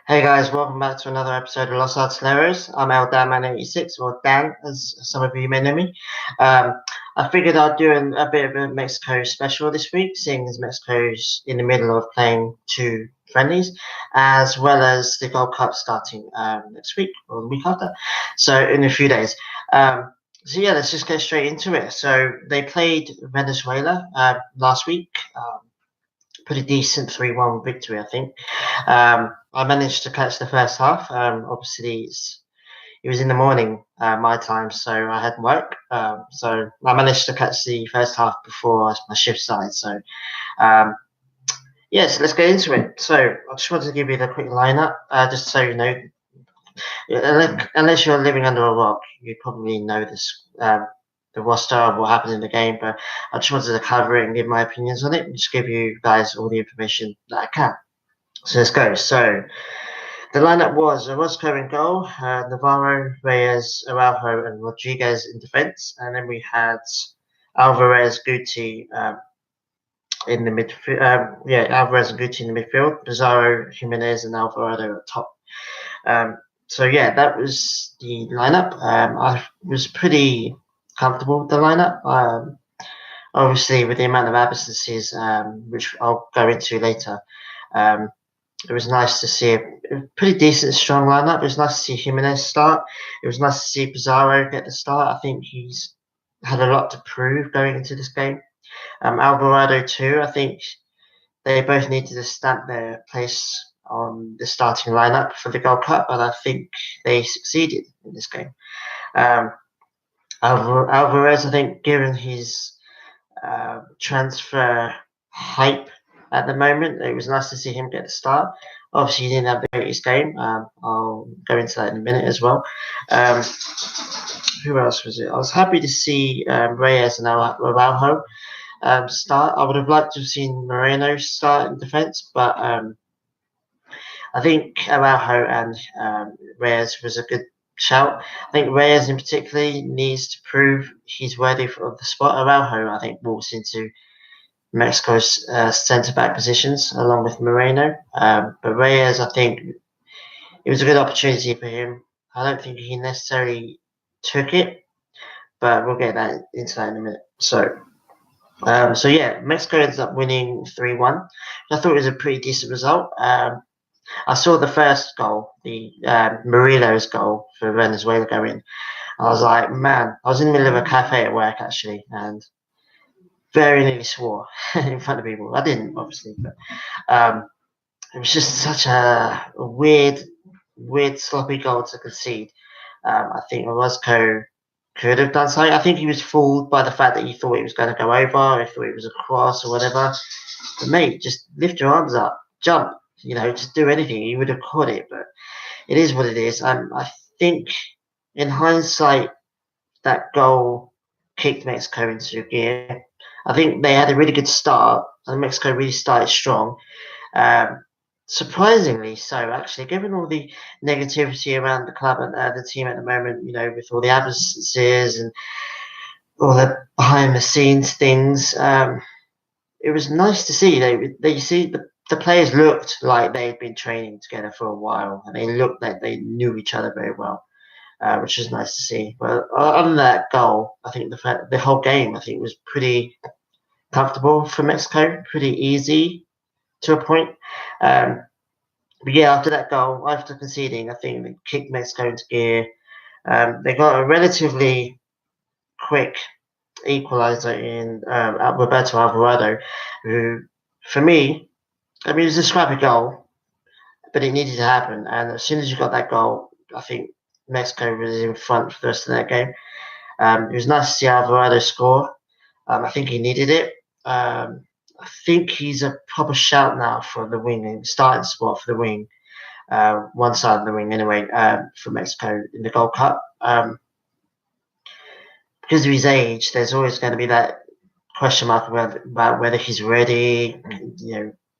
Hey guys, welcome back to another episode of Los Artilleros. I'm El Dan86, or Dan, as some of you may know me. I figured I'd do a bit of a Mexico special this week, seeing as Mexico's in the middle of playing two friendlies, as well as the Gold Cup starting next week or the week after, so in a few days. So yeah, let's just get straight into it. So they played Venezuela last week. Pretty decent 3-1 victory, I think. I managed to catch the first half. Obviously, it was in the morning, my time, so I had work. So I managed to catch the first half before my shift started. So, yes, let's get into it. So, I just wanted to give you the quick lineup, just so you know. Unless you're living under a rock, you probably know this. The roster of what happened in the game, but I just wanted to cover it and give my opinions on it and just give you guys all the information that I can. So let's go. So the lineup was Orozco in goal, Navarro, Reyes, Araujo, and Rodriguez in defence, and then we had Alvarez, Guti in the midfield. Alvarez and Guti in the midfield, Pizarro, Jimenez, and Alvarado at top. So yeah, that was the lineup. I was pretty comfortable with the lineup. Obviously, with the amount of absences, which I'll go into later, it was nice to see a pretty decent, strong lineup. It was nice to see Jimenez start. It was nice to see Pizarro get the start. I think he's had a lot to prove going into this game. Alvarado too. I think they both needed to stamp their place on the starting lineup for the Gold Cup, and I think they succeeded in this game. Alvarez, I think, given his transfer hype at the moment, it was nice to see him get the start. Obviously, he didn't have the greatest game. I'll go into that in a minute as well. Who else was it? I was happy to see Reyes and Araujo start. I would have liked to have seen Moreno start in defence, but I think Araujo and Reyes was a good shout. I think Reyes in particular needs to prove he's worthy of the spot. Araujo, I think, walks into Mexico's centre back positions along with Moreno. But Reyes, I think it was a good opportunity for him. I don't think he necessarily took it, but we'll get into that in a minute. So yeah, Mexico ends up winning 3-1. I thought it was a pretty decent result. I saw the first goal, the Murillo's goal for Venezuela go in. I was like, man, I was in the middle of a cafe at work actually, and very nearly swore in front of people. I didn't, obviously, but it was just such a weird, sloppy goal to concede. I think Orozco could have done something. I think he was fooled by the fact that he thought it was going to go over, he thought it was a cross or whatever. But mate, just lift your arms up, jump, just do anything. You would have caught it, but it is what it is. I think in hindsight, that goal kicked Mexico into gear. I think they had a really good start, and Mexico really started strong. Surprisingly so, actually, given all the negativity around the club and the team at the moment, with all the absences and all the behind the scenes things, it was nice to see. They see the players looked like they'd been training together for a while, and they looked like they knew each other very well, which is nice to see. But other than that goal, I think the whole game, I think, was pretty comfortable for Mexico, pretty easy to a point. But yeah, after that goal, after conceding, I think they kicked Mexico into gear. They got a relatively quick equaliser in Roberto Alvarado, who, for me, it was a scrappy goal, but it needed to happen. And as soon as you got that goal, I think Mexico was in front for the rest of that game. It was nice to see Alvarado score. I think he needed it. I think he's a proper shout now for the wing, starting spot for the wing, one side of the wing anyway, for Mexico in the Gold Cup. Because of his age, there's always going to be that question mark about whether he's ready.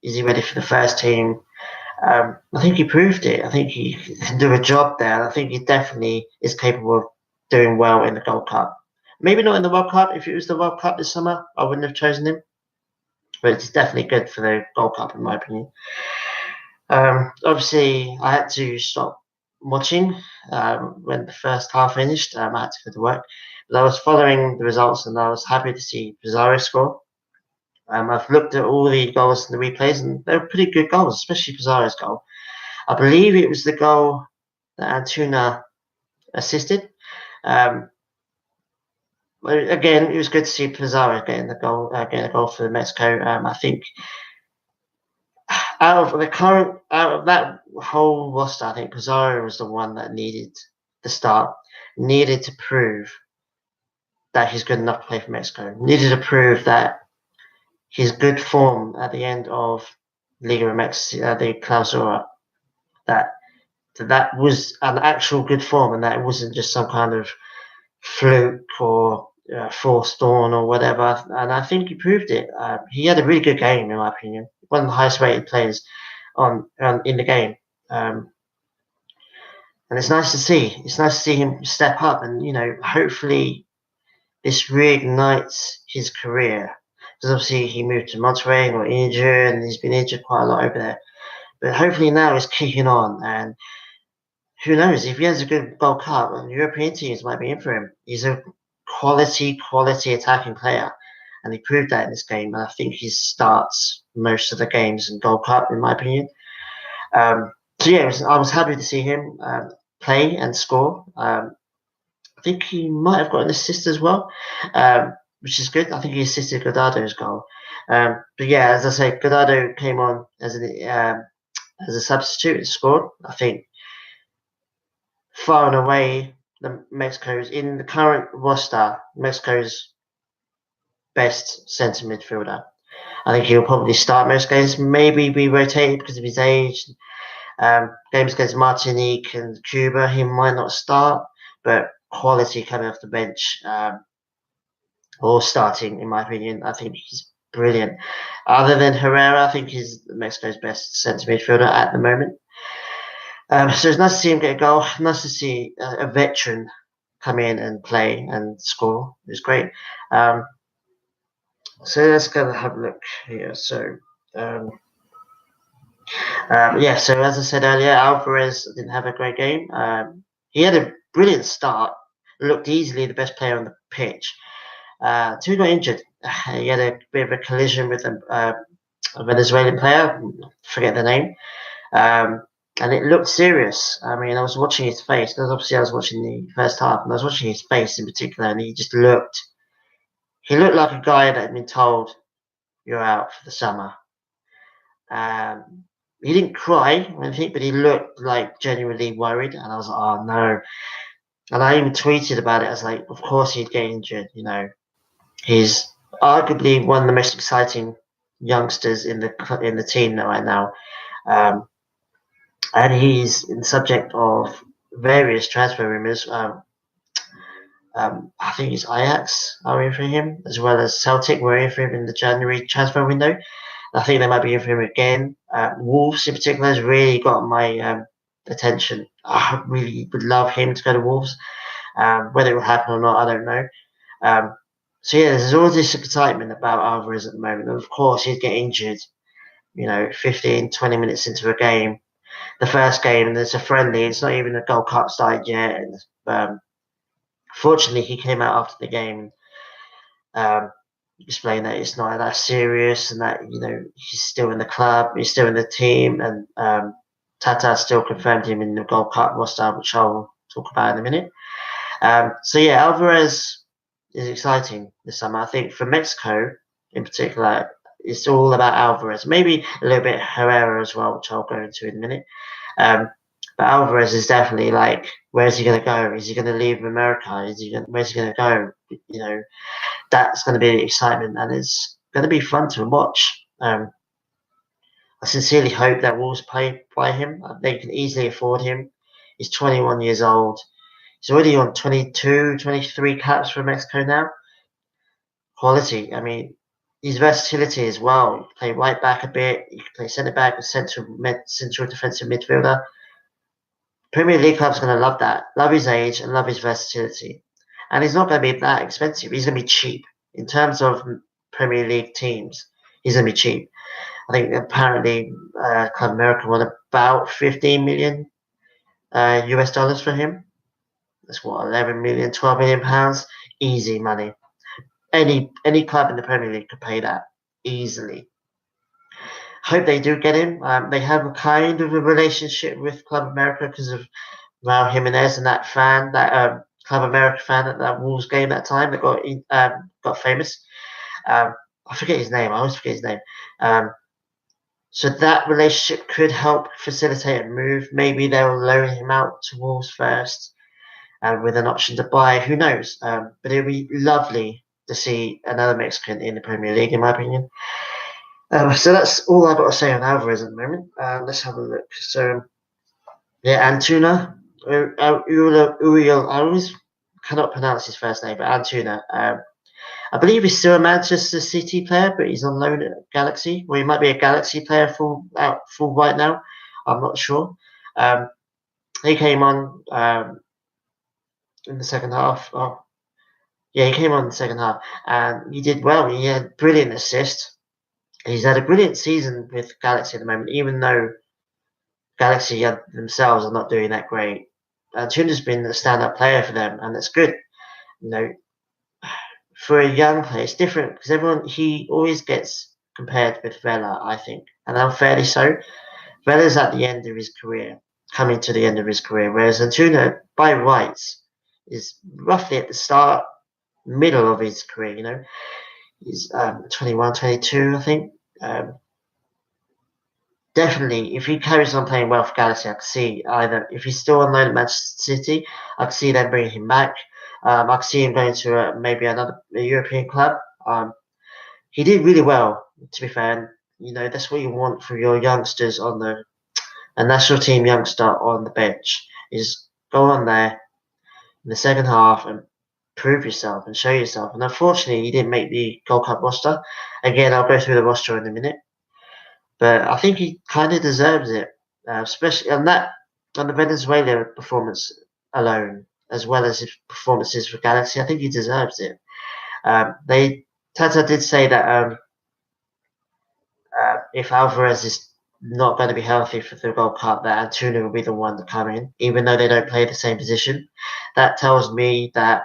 Is he ready for the first team? I think he proved it. I think he can do a job there. I think he definitely is capable of doing well in the Gold Cup. Maybe not in the World Cup. If it was the World Cup this summer, I wouldn't have chosen him. But it's definitely good for the Gold Cup, in my opinion. Obviously, I had to stop watching when the first half finished. I had to go to work, but I was following the results, and I was happy to see Pizarro score. I've looked at all the goals and the replays, and they were pretty good goals, especially Pizarro's goal. I believe it was the goal that Antuna assisted. Um, Again, it was good to see Pizarro getting a goal for Mexico. I think out of that whole roster, I think Pizarro was the one that needed to start, needed to prove that he's good enough to play for Mexico, needed to prove that his good form at the end of Liga MX, the Clausura, that that was an actual good form and that it wasn't just some kind of fluke or forced dawn or whatever. And I think he proved it. He had a really good game, in my opinion. One of the highest rated players on in the game. Um, and it's nice to see. It's nice to see him step up, and hopefully this reignites his career. Because obviously he moved to Monterrey and got injured, and he's been injured quite a lot over there. But hopefully now he's kicking on, and who knows, if he has a good Gold Cup, European teams might be in for him. He's a quality attacking player, and he proved that in this game. And I think he starts most of the games in Gold Cup, in my opinion. So yeah, I was happy to see him play and score. I think he might have got an assist as well, which is good. I think he assisted Godado's goal. But yeah, as I say, Godado came on as a substitute and scored. I think far and away Mexico's in the current roster, Mexico's best centre midfielder. I think he'll probably start most games, maybe be rotated because of his age. Games against Martinique and Cuba, he might not start, but quality coming off the bench or starting, in my opinion, I think he's brilliant. Other than Herrera, I think he's Mexico's best centre midfielder at the moment. So it's nice to see him get a goal. Nice to see a veteran come in and play and score. It was great. So let's go have a look here. So yeah, so as I said earlier, Alvarez didn't have a great game. He had a brilliant start, looked easily the best player on the pitch. Until he got injured. He had a bit of a collision with a Venezuelan player, forget the name, and it looked serious. I mean, I was watching his face, because obviously I was watching the first half, and I was watching his face in particular, and he looked like a guy that had been told, you're out for the summer. He didn't cry or anything, but he looked like genuinely worried, and I was like, oh no. And I even tweeted about it. I was like, of course he'd get injured, He's arguably one of the most exciting youngsters in the team right now, and he's in the subject of various transfer rumors. I think it's Ajax are in for him, as well as Celtic were in for him in the January transfer window. I think they might be in for him again. Wolves in particular has really got my attention. I really would love him to go to Wolves. Whether it will happen or not, I don't know. So yeah, there's all this excitement about Alvarez at the moment. And of course, he'd get injured, 15, 20 minutes into a game. The first game, and there's a friendly. It's not even a Gold Cup started yet. And fortunately, he came out after the game and explained that it's not that serious and that, he's still in the club, he's still in the team. And Tata still confirmed him in the Gold Cup roster, which I'll talk about in a minute. So yeah, Alvarez is exciting this summer. I think for Mexico in particular, it's all about Alvarez. Maybe a little bit Herrera as well, which I'll go into in a minute. But Alvarez is definitely like, where's he going to go? Is he going to leave America? Where's he going to go? That's going to be the excitement, and it's going to be fun to watch. I sincerely hope that Wolves buy him. They can easily afford him. He's 21 years old. He's already on 22, 23 caps for Mexico now. Quality. I mean, his versatility as well. You can play right back a bit. You can play centre back, central defensive midfielder. Premier League club's going to love that. Love his age and love his versatility. And he's not going to be that expensive. He's going to be cheap in terms of Premier League teams. he's going to be cheap. I think apparently Club America won about 15 million US dollars for him. That's what, 11 million, 12 million pounds, easy money. Any club in the Premier League could pay that easily. Hope they do get him. They have a kind of a relationship with Club America because of Raul Jimenez and that fan, that Club America fan at that Wolves game that time that got famous. I forget his name. I always forget his name. So that relationship could help facilitate a move. Maybe they'll loan him out to Wolves first, with an option to buy. Who knows? But it would be lovely to see another Mexican in the Premier League, in my opinion. So that's all I've got to say on Alvarez at the moment. Let's have a look. So, yeah, Antuna, Uriel, I always cannot pronounce his first name, but Antuna. I believe he's still a Manchester City player, but he's on loan at Galaxy. Well, he might be a Galaxy player full right now. I'm not sure. He came on in the second half. Oh, yeah, he came on in the second half, and he did well. He had brilliant assist. He's had a brilliant season with Galaxy at the moment, even though Galaxy themselves are not doing that great. Tuna's been a stand-up player for them, and it's good. You know, for a young player, it's different because he always gets compared with Vela, I think, and unfairly so. Vela's at the end of his career, coming to the end of his career, whereas Antuna, by rights, is roughly at the start, middle of his career. You know, he's 21, 22, I think. Definitely, if he carries on playing well for Galaxy, I could see either if he's still on loan at Manchester City, I could see them bringing him back. I could see him going to maybe another European club. He did really well, to be fair. And, you know, that's what you want for your youngsters on a national team youngster on the bench is go on there in the second half and prove yourself and show yourself. And unfortunately, he didn't make the Gold Cup roster. Again, I'll go through the roster in a minute. But I think he kind of deserves it, especially on the Venezuela performance alone, as well as his performances for Galaxy. I think he deserves it. Tata did say that if Alvarez is not going to be healthy for the Gold Cup, that Antuna will be the one to come in, even though they don't play the same position. That tells me that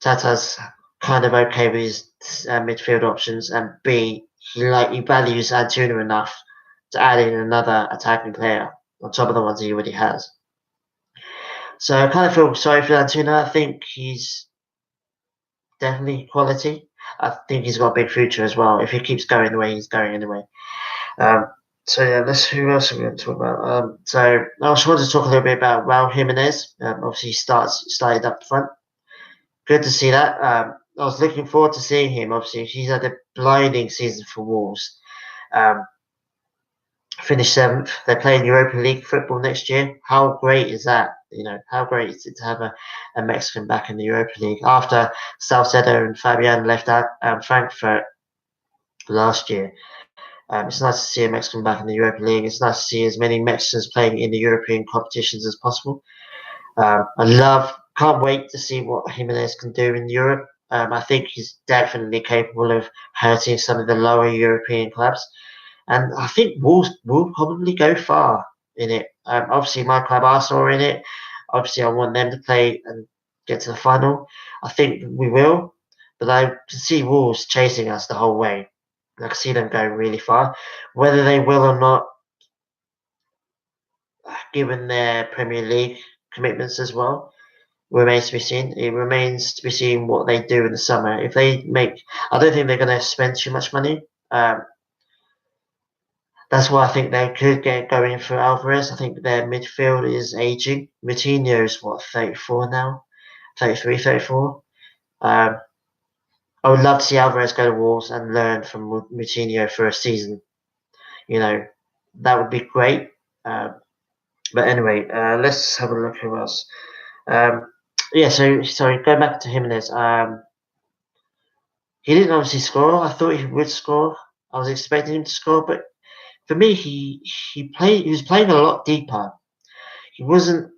Tata's kind of okay with his midfield options, and B, he values Antuna enough to add in another attacking player on top of the ones he already has. So I kind of feel sorry for Antuna. I think he's definitely quality. I think he's got a big future as well if he keeps going the way he's going anyway. So yeah, who else are we going to talk about? So I also wanted to talk a little bit about Raul Jimenez. Obviously, he started up front. Good to see that. I was looking forward to seeing him. Obviously, he's had a blinding season for Wolves. Finished 7th. They're playing Europa League football next year. How great is that? You know, how great is it to have a Mexican back in the Europa League after Salcedo and Fabian left out Frankfurt last year? It's nice to see a Mexican back in the Europa League. It's nice to see as many Mexicans playing in the European competitions as possible. Can't wait to see what Jimenez can do in Europe. I think he's definitely capable of hurting some of the lower European clubs. And I think Wolves will probably go far in it. Obviously, my club Arsenal are in it. Obviously, I want them to play and get to the final. I think we will. But I can see Wolves chasing us the whole way. I can see them going really far. Whether they will or not, given their Premier League commitments as well, remains to be seen. It remains to be seen what they do in the summer. I don't think they're going to spend too much money. That's why I think they could get going for Alvarez. I think their midfield is aging. Moutinho is 34 now? 33, 34. I would love to see Alvarez go to Wolves and learn from Moutinho for a season. You know, that would be great. But anyway, let's have a look who else. Sorry, going back to Jimenez. He didn't obviously score. I thought he would score. I was expecting him to score, but for me, he was playing a lot deeper. He wasn't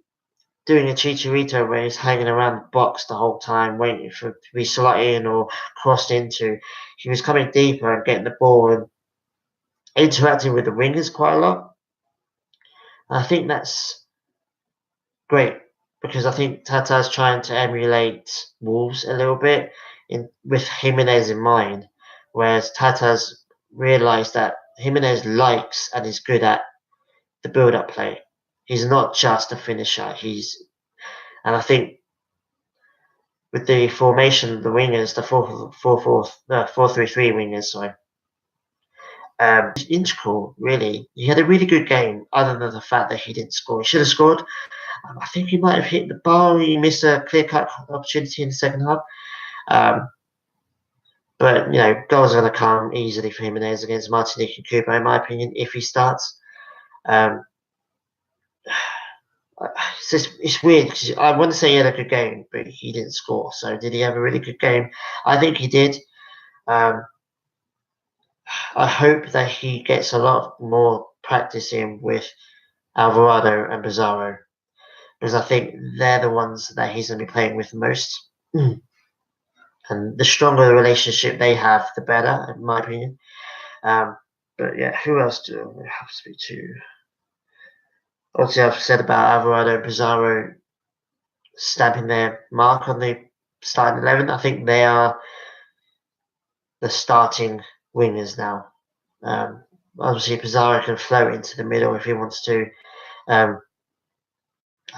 doing a chicharito where he's hanging around the box the whole time, waiting for it to be slotted in or crossed into. He was coming deeper and getting the ball and interacting with the wingers quite a lot. And I think that's great because I think Tata's trying to emulate Wolves a little bit with Jimenez in mind, whereas Tata's realised that Jimenez likes and is good at the build-up play. He's not just a finisher. And I think with the formation of the wingers, the 4-3-3 wingers, sorry, integral, really. He had a really good game, other than the fact that he didn't score. He should have scored. I think he might have hit the bar. He missed a clear-cut opportunity in the second half. But, goals are going to come easily for Jimenez against Martinique and Cuba, in my opinion, if he starts. It's weird because I want to say he had a good game, but he didn't score. So did he have a really good game? I think he did. I hope that he gets a lot more practice in with Alvarado and Pizarro, because I think they're the ones that he's going to be playing with the most. And the stronger the relationship they have, the better, in my opinion. But yeah, who else do I have to speak to? Obviously, I've said about Alvarado and Pizarro stamping their mark on the starting 11. I think they are the starting wingers now. Obviously, Pizarro can float into the middle if he wants to. I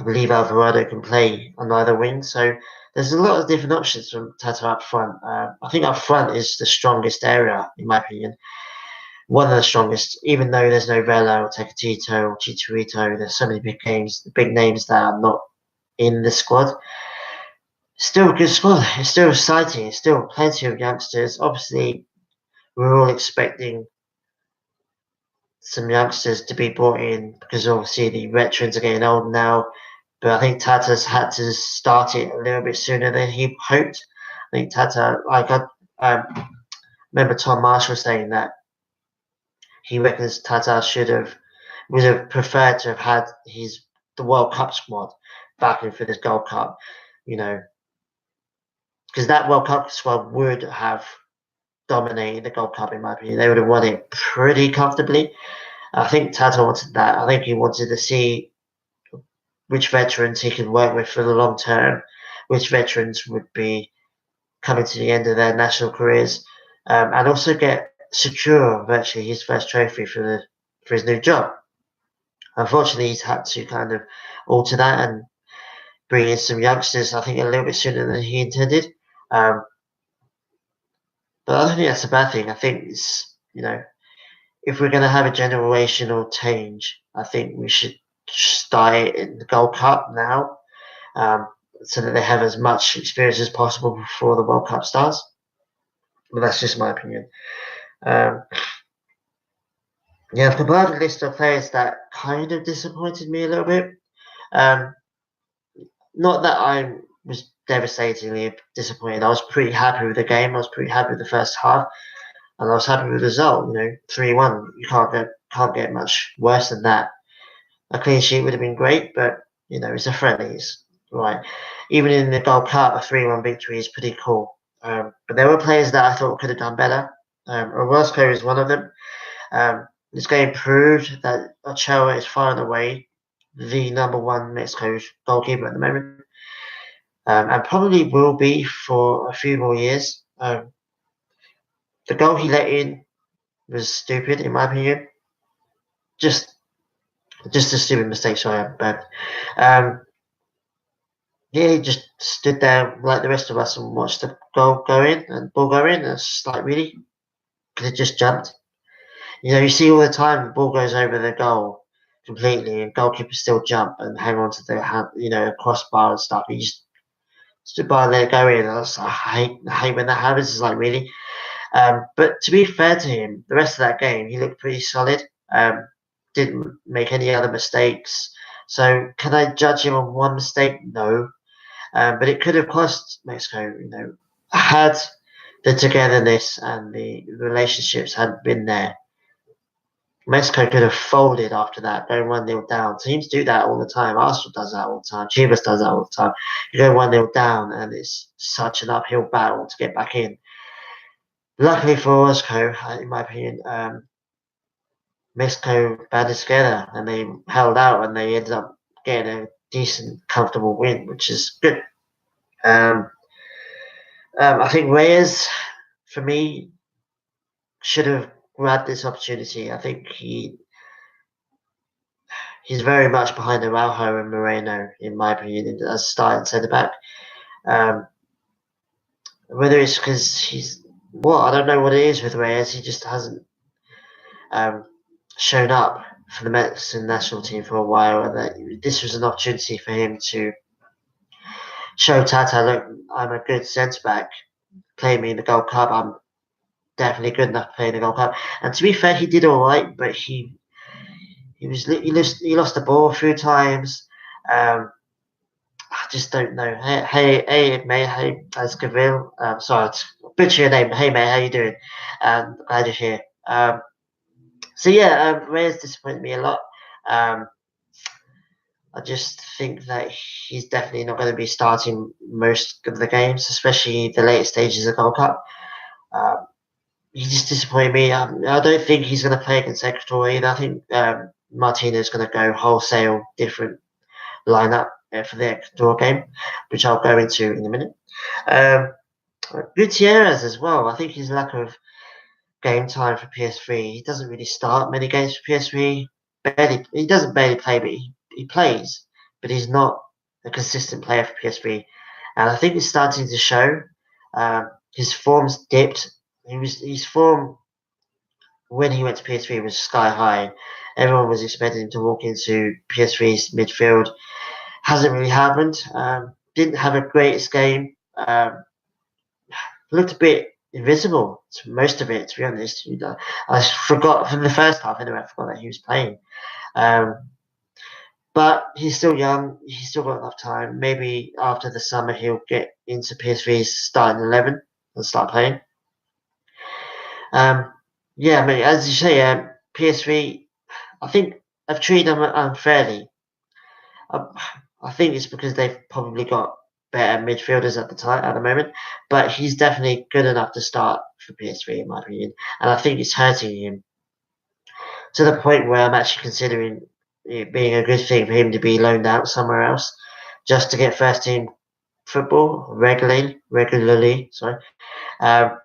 believe Alvarado can play on either wing. So there's a lot of different options from Tata up front. I think up front is the strongest area, in my opinion. One of the strongest, even though there's no Vela or Tecatito or Chicharito. There's so many big names that are not in the squad. Still a good squad. It's still exciting. It's still plenty of youngsters. Obviously, we're all expecting some youngsters to be brought in because obviously the veterans are getting old now. But I think Tata's had to start it a little bit sooner than he hoped. I think Tata, remember Tom Marshall saying that he reckons Tata would have preferred to have had the World Cup squad back in for this Gold Cup, because that World Cup squad would have dominated the Gold Cup, in my opinion. They would have won it pretty comfortably. I think Tata wanted that. I think he wanted to see which veterans he could work with for the long term, which veterans would be coming to the end of their national careers, and also secure virtually his first trophy for his new job. Unfortunately, he's had to kind of alter that and bring in some youngsters, I think, a little bit sooner than he intended. But I don't think that's a bad thing. I think it's, if we're going to have a generational change, I think we should start it in the Gold Cup now, so that they have as much experience as possible before the World Cup starts. But that's just my opinion. I've compiled a list of players that kind of disappointed me a little bit. Not that I was devastatingly disappointed. I was pretty happy with the game. I was pretty happy with the first half, and I was happy with the result. 3-1. You can't get much worse than that. A clean sheet would have been great, but it's a friendlies, right? Even in the Gold Cup, a 3-1 victory is pretty cool. But there were players that I thought could have done better. Orozco is one of them. This game proved that Ochoa is far and away the number one Mexico goalkeeper at the moment, and probably will be for a few more years. The goal he let in was stupid, in my opinion. Just a stupid mistake, sorry, but he just stood there like the rest of us and watched the ball go in. And it's just like, really? Could have just jumped? You see all the time the ball goes over the goal completely and goalkeepers still jump and hang on to the crossbar and stuff. He just stood by and let it go in. I hate when that happens. It's like, really? But to be fair to him, the rest of that game, he looked pretty solid. Didn't make any other mistakes. So can I judge him on one mistake? No. But it could have cost Mexico, had the togetherness and the relationships hadn't been there. Mexico could have folded after that, going 1-0 down. Teams do that all the time. Arsenal does that all the time. Chivas does that all the time. You go 1-0 down, and it's such an uphill battle to get back in. Luckily for Mexico, in my opinion, Mexico banded together and they held out, and they ended up getting a decent, comfortable win, which is good. Um, I think Reyes, for me, should have grabbed this opportunity. I think he's very much behind Araujo and Moreno, in my opinion, as starting centre back. Um, whether it's because I don't know what it is with Reyes. He just hasn't um, shown up for the Mexican national team for a while, and that this was an opportunity for him to show Tata, look, I'm a good centre back. Play me in the Gold Cup. I'm definitely good enough to play in the Gold Cup. And to be fair, he did all right, but he lost the ball a few times. I just don't know. Hey, mate. Hey, Esquivalax. Sorry, butcher your name. Hey, mate. How you doing? Glad you're here. So yeah, Reyes disappointed me a lot. Um, I just think that he's definitely not going to be starting most of the games, especially the later stages of Gold Cup. Um, he just disappointed me. I don't think he's going to play against Ecuador either. I think Martinez is going to go wholesale different lineup for the Ecuador game, which I'll go into in a minute. Um, Gutierrez as well. I think his lack of game time for PS3. He doesn't really start many games for PS3. He doesn't barely play, but he plays. But he's not a consistent player for PS3, and I think it's starting to show. His form's dipped. His form when he went to PS3 was sky high. Everyone was expecting him to walk into PS3's midfield. Hasn't really happened. Didn't have a greatest game. Looked a bit invisible to most of it, to be honest. I forgot from the first half anyway. I forgot that he was playing. Um, but he's still young. He's still got enough time. Maybe after the summer he'll get into PSV's starting 11 and start playing. Um, yeah, I mean, as you say, PSV. I think I've treated them unfairly. I, I think it's because they've probably got better midfielders at the moment, but he's definitely good enough to start for PS3 in my opinion, and I think it's hurting him to the point where I'm actually considering it being a good thing for him to be loaned out somewhere else just to get first team football regularly. Sorry. Um,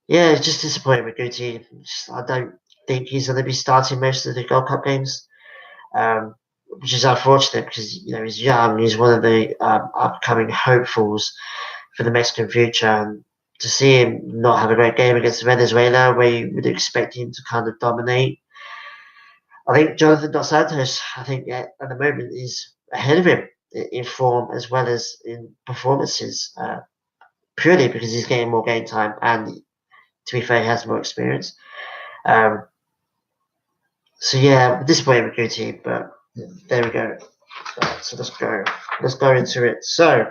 yeah, it's just disappointing with Guti. I don't think he's going to be starting most of the Gold Cup games. Which is unfortunate because he's young. He's one of the upcoming hopefuls for the Mexican future, and to see him not have a great game against Venezuela, where you would expect him to kind of dominate. I think Jonathan Dos Santos, I think at the moment is ahead of him in form as well as in performances, purely because he's getting more game time and, to be fair, he has more experience. Um, so yeah, disappointed with Guti, but there we go. Right, so let's go into it. So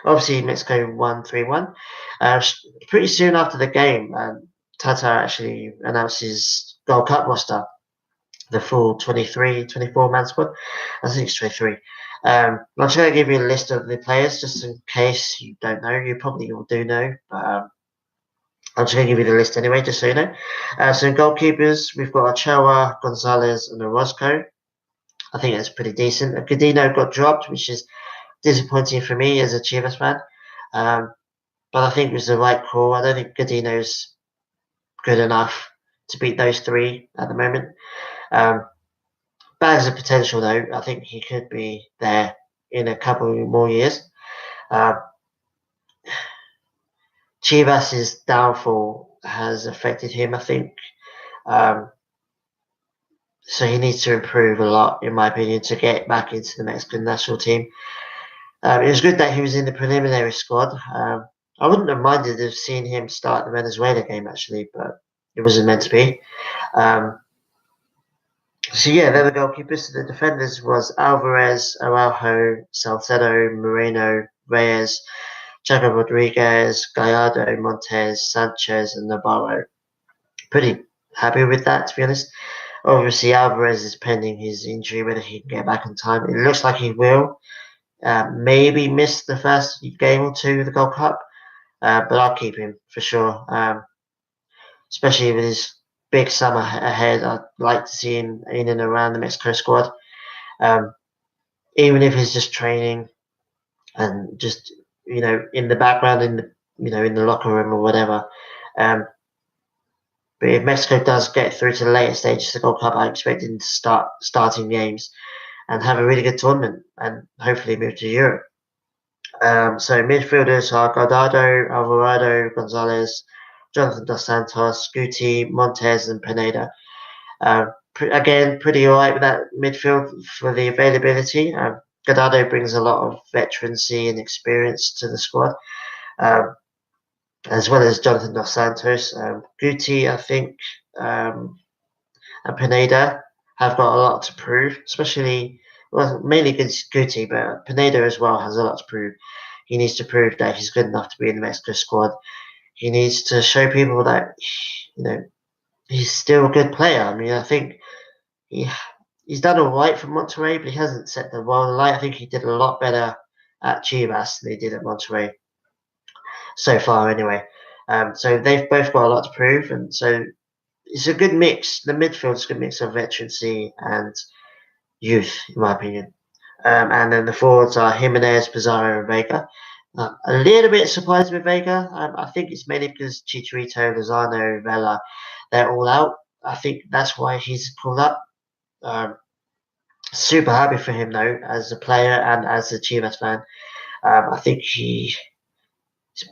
obviously Mexico won 3-1. Pretty soon after the game, Tata actually announced his Gold Cup roster, the full 24 man squad. I think it's 23. I'm just going to give you a list of the players just in case you don't know. You probably all do know, but I'm just going to give you the list anyway, just so you know. So in goalkeepers, we've got Ochoa, Gonzalez, and Orozco. I think that's pretty decent. Godinho got dropped, which is disappointing for me as a Chivas fan. But I think it was the right call. I don't think Godinho's good enough to beat those three at the moment. But as a potential, though, I think he could be there in a couple more years. Chivas's downfall has affected him, I think. Um, so he needs to improve a lot, in my opinion, to get back into the Mexican national team. It was good that he was in the preliminary squad. I wouldn't have minded of seeing him start the Venezuela game, actually, but it wasn't meant to be. So yeah, they're the goalkeepers. So the defenders was Alvarez, Araujo, Salcedo, Moreno, Reyes, Chaco Rodriguez, Gallardo, Montes, Sanchez, and Navarro. Pretty happy with that, to be honest. Obviously, Alvarez is pending his injury, whether he can get back on time. It looks like he will. Maybe miss the first game or two of the Gold Cup, but I'll keep him for sure. Especially with his big summer ahead, I'd like to see him in and around the Mexico squad. Um, Even if he's just training and just in the background, in the in the locker room or whatever. Um, but if Mexico does get through to the later stages of the Gold Cup, I expect him to start starting games and have a really good tournament and hopefully move to Europe. So midfielders are Guardado, Alvarado, Gonzalez, Jonathan Dos Santos, Guti, Montez, and Pineda. Again, pretty alright with that midfield for the availability. Guardado brings a lot of veterancy and experience to the squad, um, as well as Jonathan Dos Santos. Guti, I think, and Pineda have got a lot to prove, especially, well, mainly against Guti, but Pineda as well has a lot to prove. He needs to prove that he's good enough to be in the Mexico squad. He needs to show people that, you know, he's still a good player. I mean, I think he he's done all right for Monterrey, but he hasn't set the world alight. I think he did a lot better at Chivas than he did at Monterrey so far, anyway. So they've both got a lot to prove, and so it's a good mix. The midfield's a good mix of veterancy and youth, in my opinion. And then the forwards are Jimenez, Pizarro, and Vega. A little bit surprised with Vega. I think it's mainly because Chicharito, Lozano, Vela, they're all out. I think that's why he's called up. Um, Super happy for him though, as a player and as a Chivas fan. I think he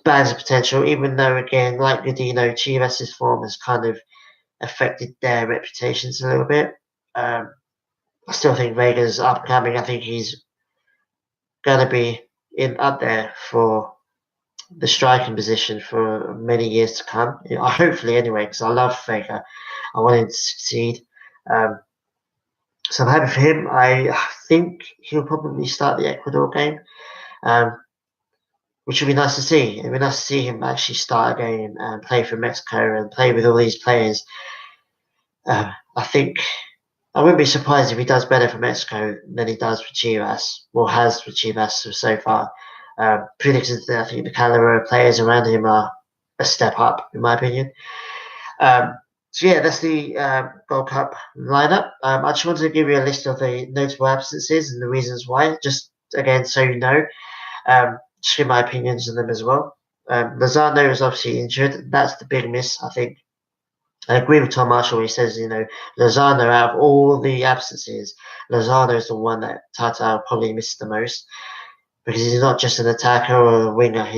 bags potential, even though again, like Godino, Chivas' form has kind of affected their reputations a little bit. I still think Vega's upcoming. I think he's gonna be in up there for the striking position for many years to come. Hopefully, anyway, because I love Vega. I want him to succeed. Um, so I'm happy for him. I think he'll probably start the Ecuador game, um, which would be nice to see. It'd be nice to see him actually start a game and play for Mexico and play with all these players. I think I wouldn't be surprised if he does better for Mexico than he does for Chivas, or has for Chivas so far. Predicted that I think the caliber of players around him are a step up, in my opinion. So yeah, that's the Gold Cup lineup. I just wanted to give you a list of the notable absences and the reasons why, just again so you know. Just give my opinions on them as well. Lozano is obviously injured. That's the big miss, I think. I agree with Tom Marshall. He says, Lozano, out of all the absences, Lozano is the one that Tata probably missed the most because he's not just an attacker or a winger.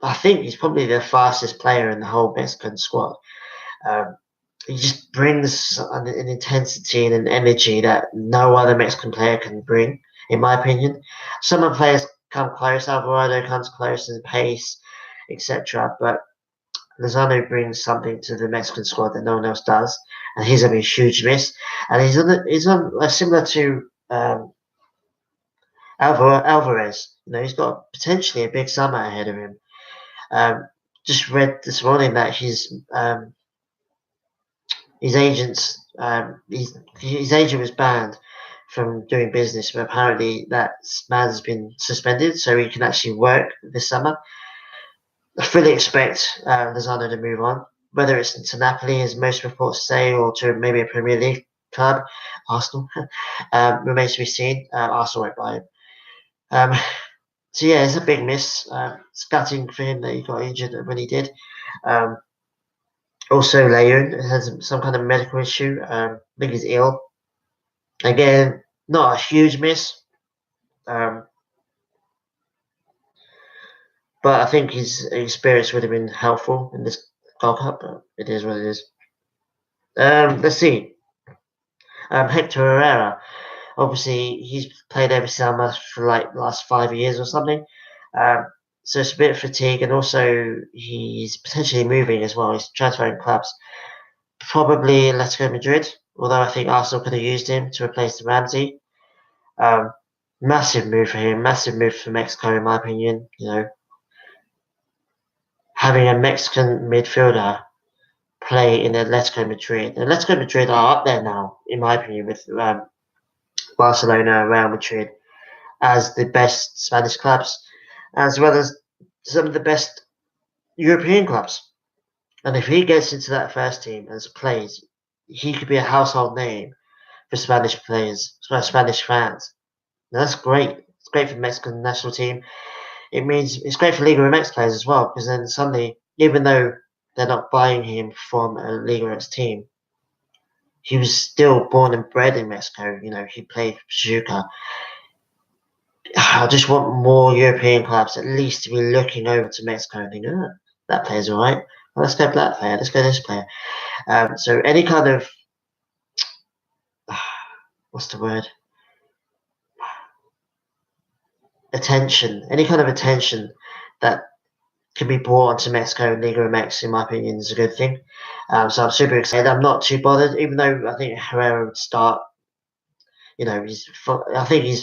I think he's probably the fastest player in the whole Mexican squad. Um, he just brings an intensity and an energy that no other Mexican player can bring, in my opinion. Some of the players come close. Alvarado comes close in pace, etc. But Lozano brings something to the Mexican squad that no one else does, and he's a huge miss. And he's on similar to Alvarez. He's got potentially a big summer ahead of him. Um, just read this morning that his agents his agent was banned from doing business, but apparently that man has been suspended, so he can actually work this summer. I fully expect Lozano to move on, whether it's to Napoli, as most reports say, or to maybe a Premier League club, Arsenal, remains to be seen. Arsenal won't buy him. So yeah, it's a big miss. It's gutting for him that he got injured when he did. Um, Also, Leon has some kind of medical issue. I think he's ill. Again, not a huge miss, um, but I think his experience would have been helpful in this Gold Cup. But it is what it is. Let's see. Hector Herrera. Obviously, he's played every summer for like the last 5 years or something. Um, so it's a bit of fatigue, and also he's potentially moving as well. He's transferring clubs. Probably Atletico Madrid, although I think Arsenal could have used him to replace Ramsey. Um, Massive move for him, massive move for Mexico, in my opinion. Having a Mexican midfielder play in Atletico Madrid. Atletico Madrid are up there now, in my opinion, with Barcelona and Real Madrid as the best Spanish clubs, as well as some of the best European clubs. And if he gets into that first team and plays, he could be a household name for Spanish players, for Spanish fans. Now, that's great. It's great for the Mexican national team. It means it's great for Liga MX players as well, because then suddenly, even though they're not buying him from a Liga MX team, he was still born and bred in Mexico. He played for Pachuca. I just want more European clubs at least to be looking over to Mexico and think, oh, that player's all right. Well, let's go for that player. Let's go this player. So any kind of what's the word? Attention. Any kind of attention that can be brought onto Mexico and Liga MX, in my opinion, is a good thing. So I'm super excited. I'm not too bothered, even though I think Herrera would start. I think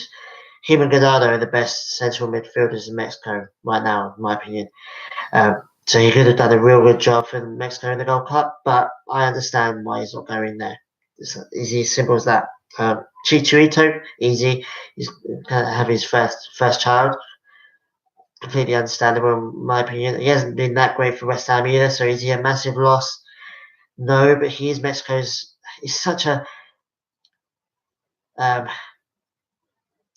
him and Gallardo are the best central midfielders in Mexico right now, in my opinion. So he could have done a real good job for Mexico in the Gold Cup, but I understand why he's not going there. It's easy, simple as that. Chicharito, easy. He's going to have his first child. Completely understandable, in my opinion. He hasn't been that great for West Ham either, so is he a massive loss? No, but he is Mexico's. He's such a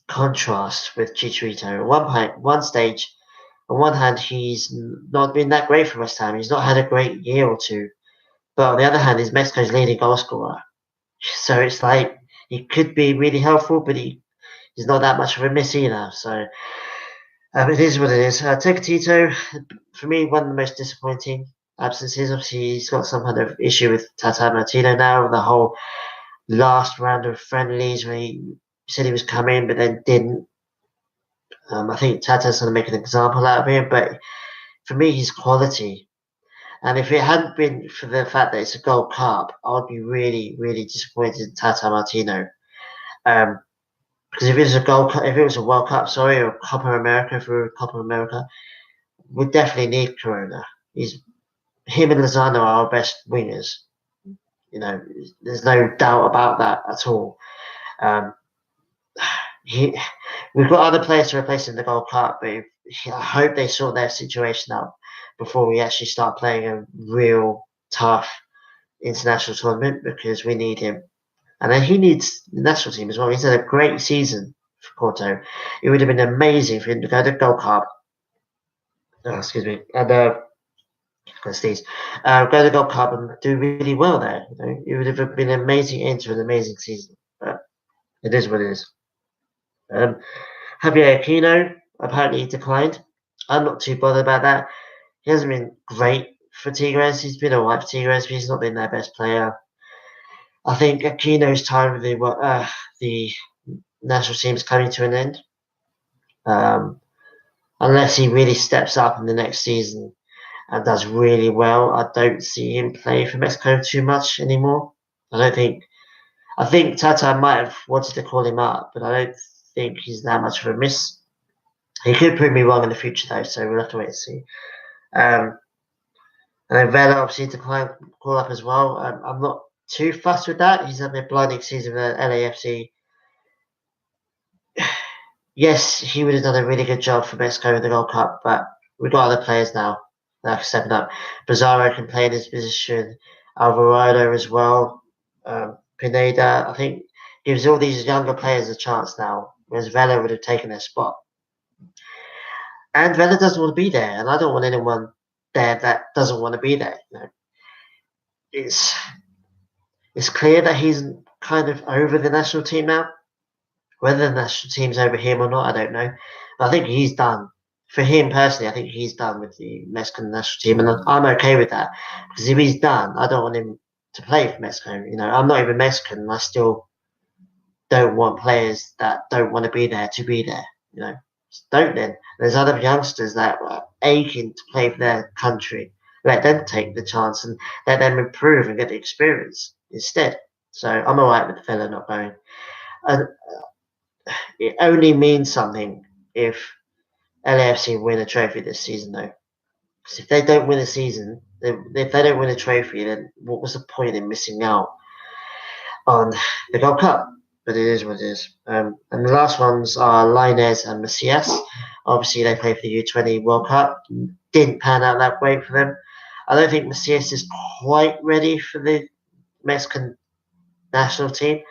contrast with Chicharito. At one stage, on one hand, he's not been that great for West Ham. He's not had a great year or two. But on the other hand, he's Mexico's leading goal scorer. So it's like he could be really helpful, but he's not that much of a miss either. So it is what it is. Tecatito, for me, one of the most disappointing absences. Obviously, he's got some kind of issue with Tata Martino now. The whole last round of friendlies where he said he was coming, but then didn't. I think Tata's going to make an example out of him, but for me, he's quality. And if it hadn't been for the fact that it's a Gold Cup, I would be really, really disappointed in Tata Martino. Because if it was a World Cup, sorry, or Copa America for Copa America, we definitely need Corona. Him and Lozano are our best wingers. There's no doubt about that at all. Um, we've got other players to replace in the Gold Cup, but I hope they sort their situation out before we actually start playing a real tough international tournament, because we need him. And then he needs the national team as well. He's had a great season for Porto. It would have been amazing for him to go to the Gold Cup. Excuse me. And go to the Gold Cup and do really well there. It would have been an amazing end to an amazing season. But it is what it is. Javier Aquino apparently declined. I'm not too bothered about that. He hasn't been great for Tigres. He's been alright for Tigres, but he's not been their best player. I think Aquino's time with the national team is coming to an end. Unless he really steps up in the next season and does really well, I don't see him play for Mexico too much anymore. I think Tata might have wanted to call him up, but I don't think he's that much of a miss. He could prove me wrong in the future, though, so we'll have to wait and see. And then Vela obviously declined call up as well. I'm not too fussed with that. He's having a blinding season with LAFC. Yes, he would have done a really good job for Mexico in the Gold Cup, but we've got other players now that are stepping up. Pizarro can play in his position. Alvarado as well. Pineda, I think, gives all these younger players a chance now, whereas Vela would have taken their spot. And Vela doesn't want to be there, and I don't want anyone there that doesn't want to be there. It's clear that he's kind of over the national team now. Whether the national team's over him or not, I don't know. But I think he's done. For him personally, I think he's done with the Mexican national team, and I'm okay with that. Because if he's done, I don't want him to play for Mexico. I'm not even Mexican, and I still don't want players that don't want to be there to be there. Just don't then. There's other youngsters that are aching to play for their country. Let them take the chance and let them improve and get the experience instead. So I'm alright with the fella not going. And it only means something if LAFC win a trophy this season, though. Because if they don't win a season, if they don't win a trophy, then what was the point in missing out on the Gold Cup? But it is what it is. And the last ones are Linez and Macias. Obviously, they played for the U20 World Cup. Didn't pan out that way for them. I don't think Macias is quite ready for the Mexican national team,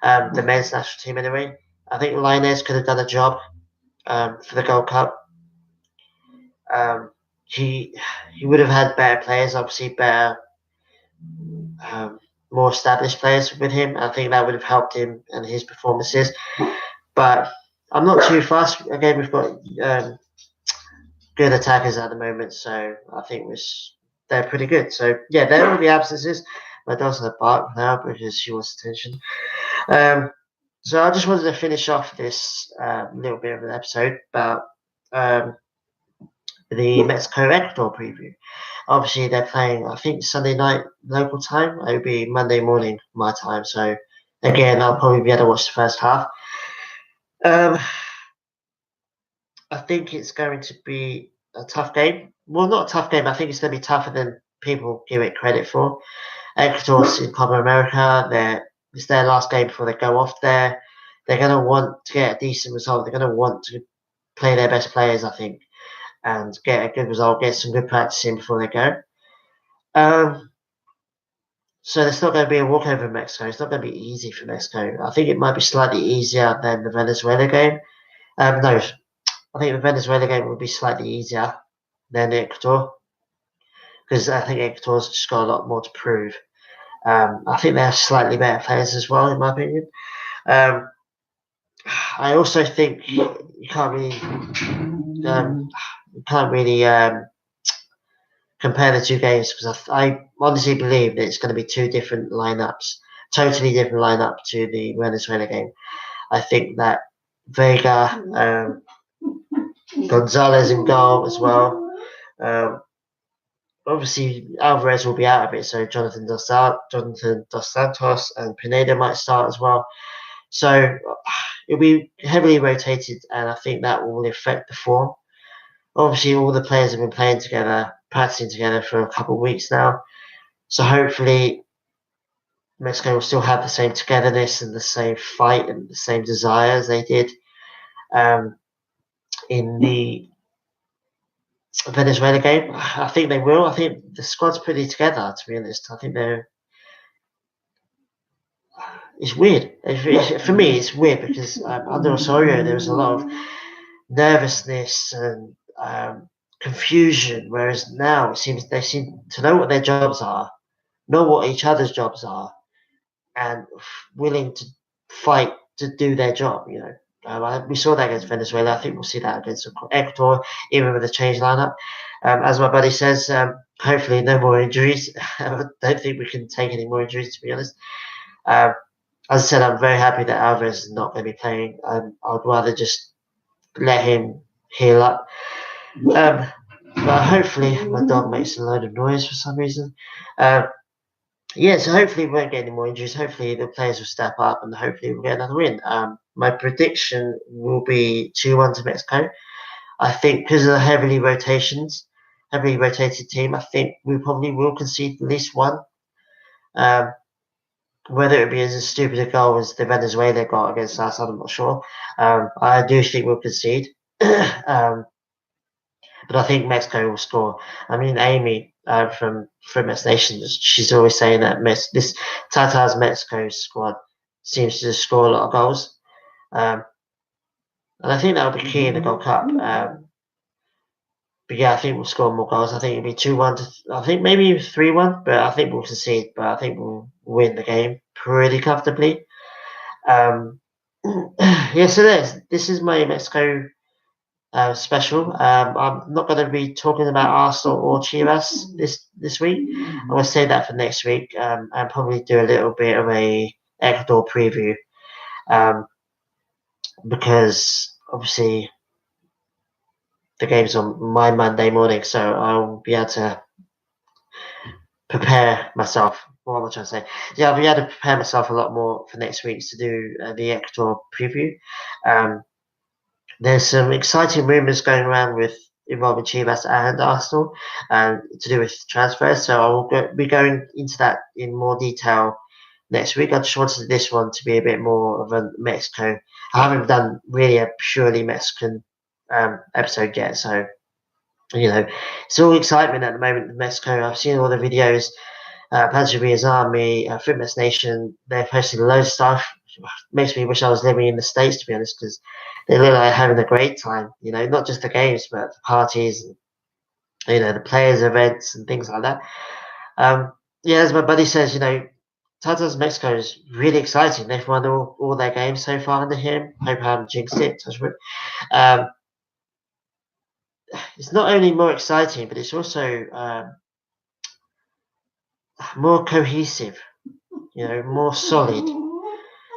the men's national team anyway. I think Linez could have done a job for the Gold Cup. Um, he would have had better players, obviously better, more established players with him. I think that would have helped him and his performances. But I'm not too fast. Again, we've got good attackers at the moment, so I think they're pretty good. So yeah, there are the absences. My dog's in the park now because she wants attention. So I just wanted to finish off this little bit of an episode about the Mexico Ecuador preview. Obviously, they're playing, I think, Sunday night local time. It will be Monday morning my time. So again, I'll probably be able to watch the first half. I think it's going to be a tough game. Well, not a tough game. I think it's going to be tougher than people give it credit for. Ecuador's in Copa America. It's their last game before they go off there. They're going to want to get a decent result. They're going to want to play their best players, I think, and get a good result, get some good practice in before they go. So it's not going to be a walkover in Mexico. It's not going to be easy for Mexico. I think it might be slightly easier than the Venezuela game. No, I think the Venezuela game will be slightly easier than Ecuador because I think Ecuador's just got a lot more to prove. I think they have slightly better players as well, in my opinion. I also think you can't really compare the two games because I honestly believe that it's going to be two different lineups, totally different lineup to the Venezuela game. I think that Vega, Gonzalez in goal as well. Obviously, Alvarez will be out of it, so Jonathan Dos Santos and Pineda might start as well. So it'll be heavily rotated, and I think that will affect the form. Obviously, all the players have been playing together, practicing together for a couple of weeks now. So hopefully, Mexico will still have the same togetherness and the same fight and the same desire as they did in the Venezuela game. I think they will. I think the squad's pretty together, to be honest. I think it's weird. For me, it's weird because under Osorio, there was a lot of nervousness and confusion, whereas now it seems they seem to know what their jobs are, know what each other's jobs are, and willing to fight to do their job. We saw that against Venezuela. I think we'll see that against Ecuador, even with a changed lineup. As my buddy says, hopefully no more injuries. I don't think we can take any more injuries, to be honest. As I said, I'm very happy that Alvarez is not going to be playing. I'd rather just let him heal up. But hopefully, my dog makes a load of noise for some reason. So hopefully we won't get any more injuries. Hopefully the players will step up and hopefully we'll get another win. My prediction will be 2-1 to Mexico. I think because of the heavily rotated team, I think we probably will concede at least one. Whether it be as stupid a goal as the Venezuela got against us, I'm not sure. I do think we'll concede. But I think Mexico will score. I mean, Amy from Mets Nation, she's always saying that this Tata's Mexico squad seems to just score a lot of goals. And I think that will be key in the Gold Cup. But yeah, I think we'll score more goals. I think it'll be 2-1 I think maybe 3-1, but I think we'll concede. But I think we'll win the game pretty comfortably. So this is my Mexico special. I'm not going to be talking about Arsenal or Chivas this week. I'm going to save that for next week and probably do a little bit of a Ecuador preview because obviously the game's on my Monday morning, so I'll be able to prepare myself. What am I trying to say? Yeah, I'll be able to prepare myself a lot more for next week to do the Ecuador preview. There's some exciting rumours going around with involving Chivas and Arsenal, to do with transfers. So I will be going into that in more detail next week. I just wanted this one to be a bit more of a Mexico. I haven't done really a purely Mexican episode yet, so it's all excitement at the moment in Mexico. I've seen all the videos. Pancho Villa's Army, Fitness Nation, they're posting loads of stuff. Makes me wish I was living in the States, to be honest, because they look like having a great time. Not just the games, but the parties, the players' events and things like that. Yeah, as my buddy says, Tata's Mexico is really exciting. They've won all their games so far under him. Hope I haven't jinxed it. Touch wood. It's not only more exciting, but it's also more cohesive. More solid.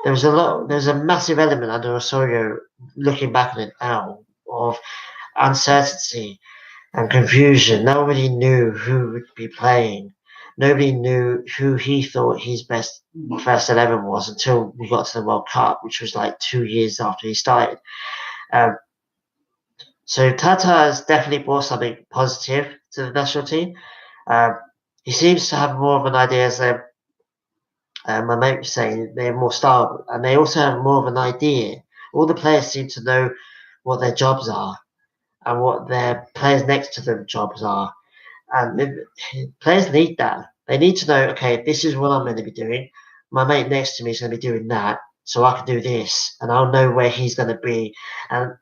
There's a massive element under Osorio, looking back on it now, of uncertainty and confusion. Nobody knew who would be playing. Nobody knew who he thought his best first 11 was until we got to the World Cup, which was like 2 years after he started. So Tata has definitely brought something positive to the national team. He seems to have more of an idea, as my mate was saying, they're more style, and they also have more of an idea. All the players seem to know what their jobs are and what their players next to them jobs are. And players need that. They need to know, okay, this is what I'm going to be doing. My mate next to me is going to be doing that, so I can do this, and I'll know where he's going to be. And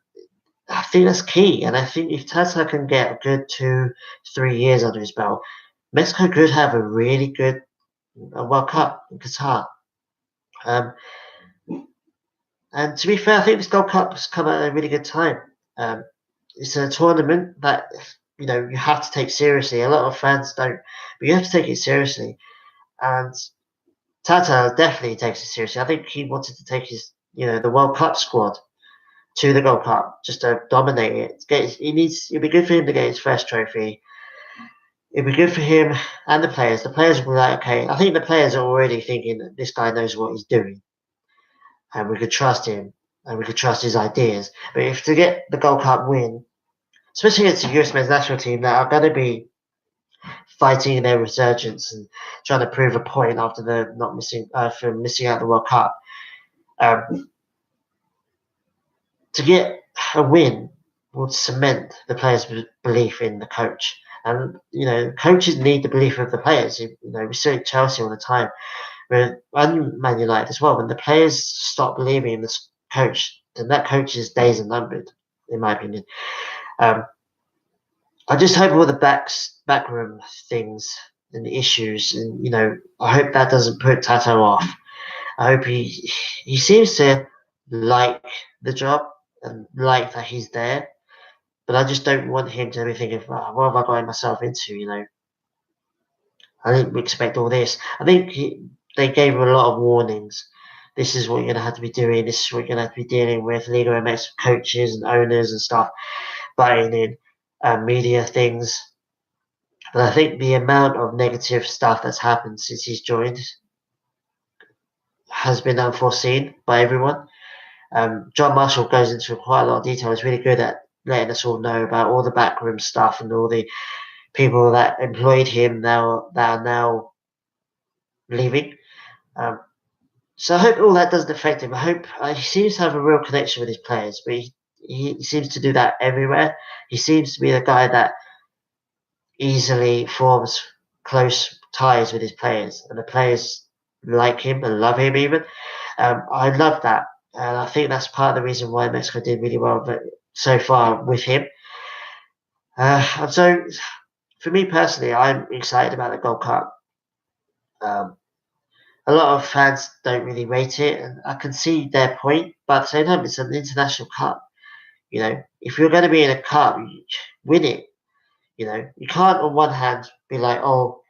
I think that's key. And I think if Tata can get a good 2-3 years under his belt, Mexico could have a really good World Cup in Qatar. And to be fair, I think this Gold Cup has come at a really good time. It's a tournament that you have to take seriously. A lot of fans don't, but you have to take it seriously. And Tata definitely takes it seriously. I think he wanted to take the World Cup squad to the Gold Cup just to dominate it. It'd be good for him to get his first trophy. It'd be good for him and the players. The players will be like, okay, I think the players are already thinking that this guy knows what he's doing, and we could trust him, and we could trust his ideas. But if to get the Gold Cup win, especially against the US men's national team that are going to be fighting their resurgence and trying to prove a point after the not missing from missing out the World Cup, to get a win would cement the players' belief in the coach. And coaches need the belief of the players. We see it Chelsea all the time, and Man United as well. When the players stop believing in this coach, then that coach's days are numbered, in my opinion. I just hope all the backroom things and the issues, and I hope that doesn't put Tato off. I hope he seems to like the job and like that he's there, but I just don't want him to be thinking, oh, what have I gotten myself into? I didn't expect all this. I think they gave him a lot of warnings. This is what you're going to have to be doing. This is what you're going to have to be dealing with. Liga MX coaches and owners and stuff buying in media things. But I think the amount of negative stuff that's happened since he's joined has been unforeseen by everyone. John Marshall goes into quite a lot of detail. He's really good at letting us all know about all the backroom stuff and all the people that employed him that are now leaving. So I hope all that doesn't affect him. I hope he seems to have a real connection with his players, but he seems to do that everywhere. He seems to be the guy that easily forms close ties with his players, and the players like him and love him even. I love that, and I think that's part of the reason why Mexico did really well so far with him. And so, for me personally, I'm excited about the Gold Cup. A lot of fans don't really rate it, and I can see their point, but at the same time, it's an international cup. If you're going to be in a cup, win it. You can't on one hand be like, oh,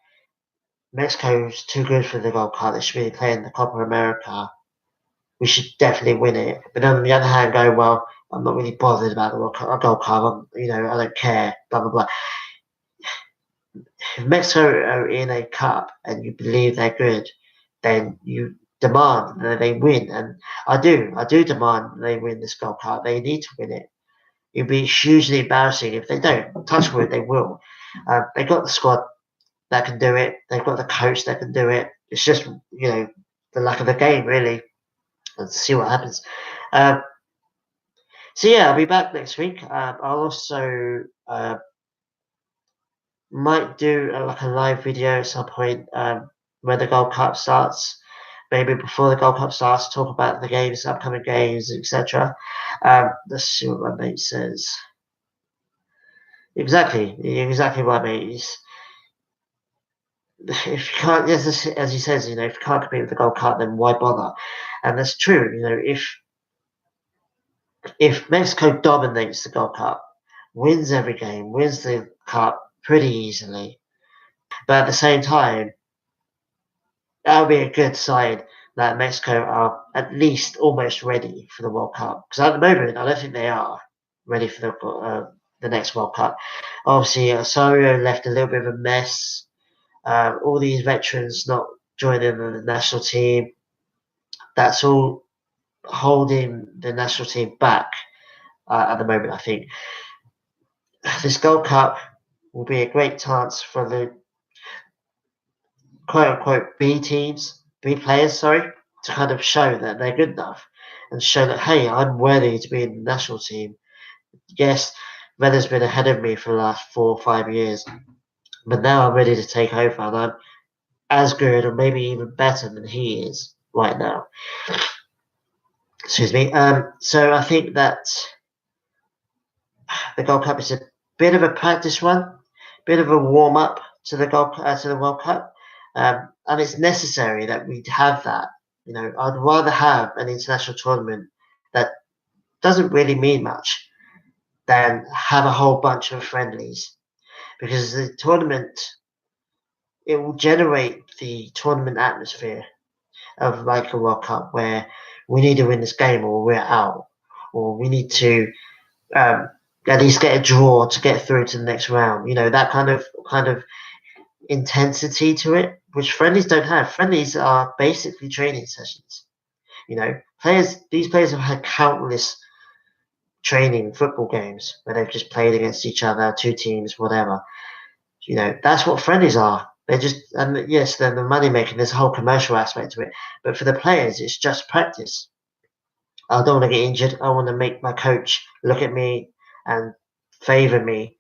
Mexico's too good for the Gold Cup. They should be playing the Copa America. We should definitely win it. But on the other hand, go, well, I'm not really bothered about the Gold Cup. I don't care. Blah blah blah. If Mexico are in a cup and you believe they're good, then you demand that they win. And I do demand they win this Gold Cup. They need to win it. it'd be hugely embarrassing if they don't. Touch wood, they will. They got the squad that can do it. They've got the coach that can do it. It's just the luck of the game, really. Let's see what happens. So yeah, I'll be back next week. I'll also might do like a live video at some point when the Gold Cup starts. Maybe before the Gold Cup starts, talk about the games, upcoming games, etc. Let's see what my mate says. Exactly what my mate is. If you can't, as he says, if you can't compete with the Gold Cup, then why bother? And that's true. If Mexico dominates the Gold Cup, wins every game, wins the cup pretty easily, but at the same time, that would be a good sign that Mexico are at least almost ready for the World Cup. Because at the moment, I don't think they are ready for the next World Cup. Obviously, Osorio left a little bit of a mess. All these veterans not joining the national team. That's all holding the national team back at the moment, I think. This Gold Cup will be a great chance for the quote unquote B players, sorry, to kind of show that they're good enough and show that, hey, I'm worthy to be in the national team. Yes, Veda's been ahead of me for the last 4 or 5 years, but now I'm ready to take over and I'm as good or maybe even better than he is right now. Excuse me. So I think that the Gold Cup is a bit of a practice run, bit of a warm up to the World Cup, and it's necessary that we have that. I'd rather have an international tournament that doesn't really mean much than have a whole bunch of friendlies, because the tournament, it will generate the tournament atmosphere of like a World Cup where we need to win this game or we're out, or we need to at least get a draw to get through to the next round. That kind of intensity to it, which friendlies don't have. Friendlies are basically training sessions. These players have had countless training football games where they've just played against each other, two teams, whatever. That's what friendlies are. They're just, and yes, they're the money making. There's a whole commercial aspect to it, but for the players, it's just practice. I don't want to get injured. I want to make my coach look at me and favour me,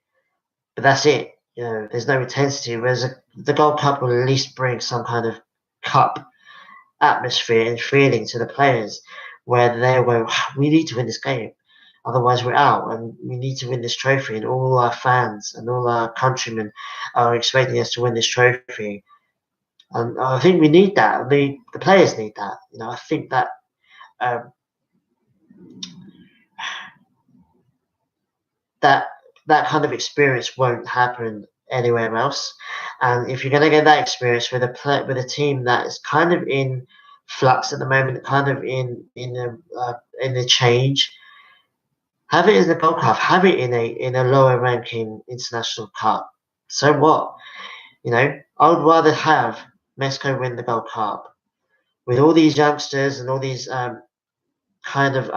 but that's it. There's no intensity. Whereas the Gold Cup will at least bring some kind of cup atmosphere and feeling to the players, where they go, we need to win this game, otherwise we're out, and we need to win this trophy. And all our fans and all our countrymen are expecting us to win this trophy. And I think we need that. The players need that. I think that. That kind of experience won't happen anywhere else. And if you're going to get that experience with a team that is kind of in flux at the moment, kind of in the change, have it in the Gold Cup, have it in a lower ranking international cup. So what? I would rather have Mexico win the Gold Cup with all these youngsters and all these kind of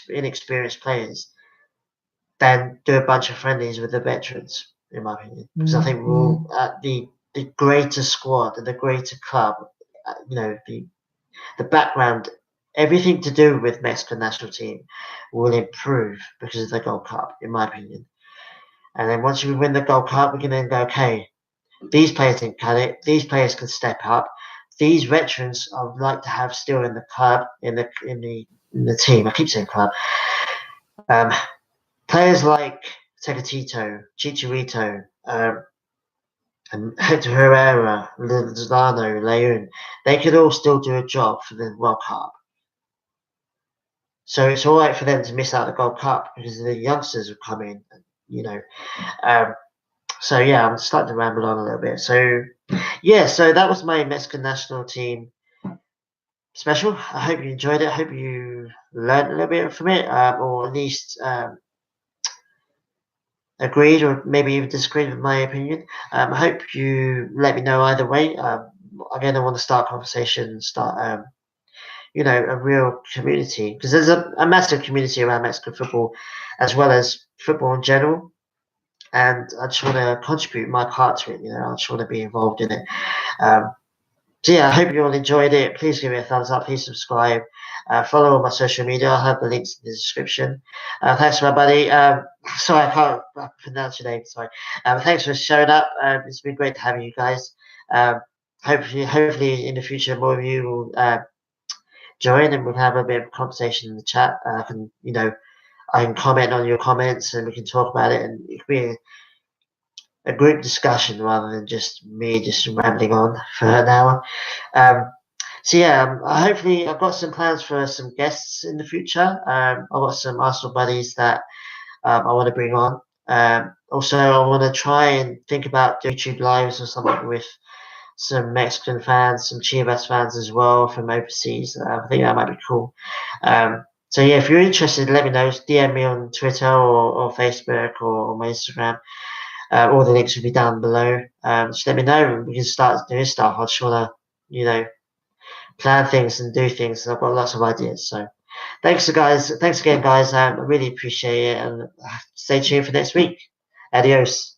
inexperienced players than do a bunch of friendlies with the veterans, in my opinion. Because I think we'll the greater squad and the greater club, the background, everything to do with Mexican national team will improve because of the Gold Cup, in my opinion. And then once we win the Gold Cup, we can then go, okay, these players can cut it, these players can step up, these veterans I would like to have still in the club, in the team. I keep saying club. Players like Tecatito, Chicharito, and Hector Herrera, Lozano, Leon, they could all still do a job for the World Cup. So it's all right for them to miss out the Gold Cup because the youngsters will come in, so yeah, I'm starting to ramble on a little bit. So yeah, so that was my Mexican national team special. I hope you enjoyed it. I hope you learned a little bit from it, or at least agreed or maybe even disagreed with my opinion. I hope you let me know either way. Again, I want to start conversations, start a real community, because there's a massive community around Mexican football, as well as football in general. And I just want to contribute my part to it. I just want to be involved in it. Um, so yeah, I hope you all enjoyed it. Please give me a thumbs up. Please subscribe. Follow all my social media. I'll have the links in the description. Thanks, my buddy. Sorry, I can't pronounce your name. Sorry. Thanks for showing up. It's been great having you guys. Um, hopefully, in the future, more of you will join and we'll have a bit of conversation in the chat. I can comment on your comments and we can talk about it, and it can be a group discussion rather than just me just rambling on for an hour. So yeah, hopefully I've got some plans for some guests in the future. I've got some Arsenal buddies that I want to bring on. Also, I want to try and think about YouTube lives or something with some Mexican fans, some Chivas fans as well from overseas. I think that might be cool. So yeah, if you're interested, let me know. Just DM me on Twitter or Facebook or my Instagram. All the links will be down below. Just let me know. We can start doing stuff. I just want to, plan things and do things. I've got lots of ideas. So thanks, guys. Thanks again, guys. I really appreciate it. And stay tuned for next week. Adios.